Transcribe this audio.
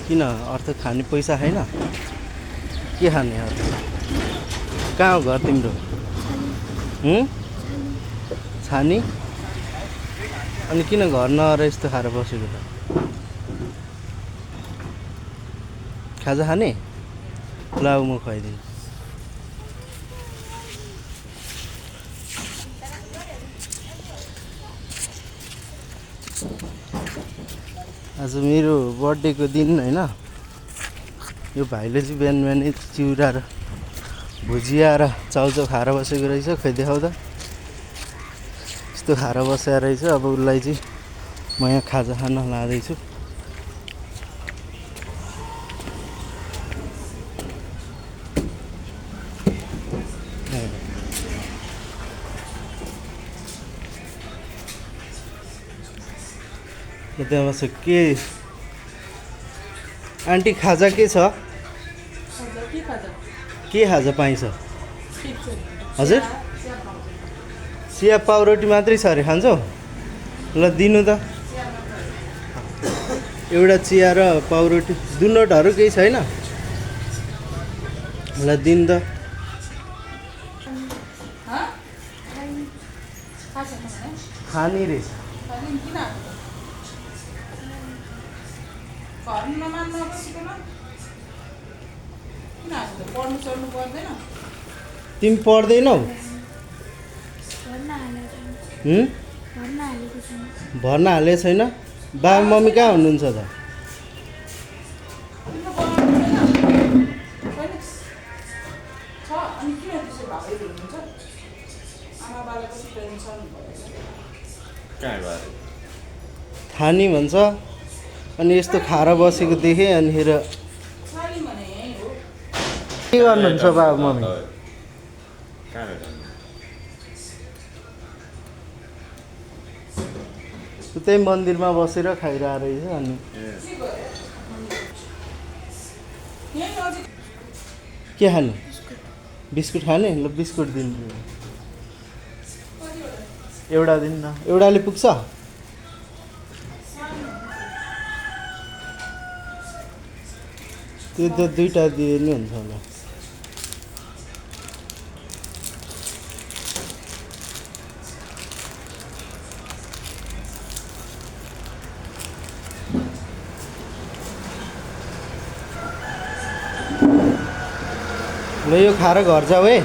किन अर्थ खाने पैसा छैन के खाने अर्थ कहाँ हो घर तिम्रो छानी अनि किन घर नआएर यस्तो खाएर बसेको त खाजा खाने ल म खुवाइदिन्छु आज मेरो बर्थडेको दिन हैन यो भाइले चाहिँ बिहान बिहानै चिउरा र भुजिया र चाउचाउ खाएर बसेको रहेछ खै देखाउ त यस्तो खाएर बसेको रहेछ अब उसलाई चाहिँ म यहाँ खाजा खान लाँदैछु त्यहाँ बस के आन्टी खाजा के छ के खाजा पाइन्छ हजुर चिया पाउरोटी मात्रै छ अरे खान्छौ ल दिनु त एउटा चिया र पाउरोटी दुनोटहरू केही छैन ल दिनु त खानी रे तिमी पढ्दैनौ भर्ना हालेको छैन बाबा मम्मी कहाँ हुनुहुन्छ त थानी भन्छ अनि यस्तो खाएर बसेको देखेँ अनिखेर के गर्नुहुन्छ बाबा मम्मी त्यही मन्दिरमा बसेर खाइरहेको रहेछ अनि के खाने बिस्कुट खाने ल बिस्कुट दिन्छु एउटा दिन न एउटाले पुग्छ त्यो त दुईटा दिए नि हुन्छ होला ल यो खाएर घर जाऊ है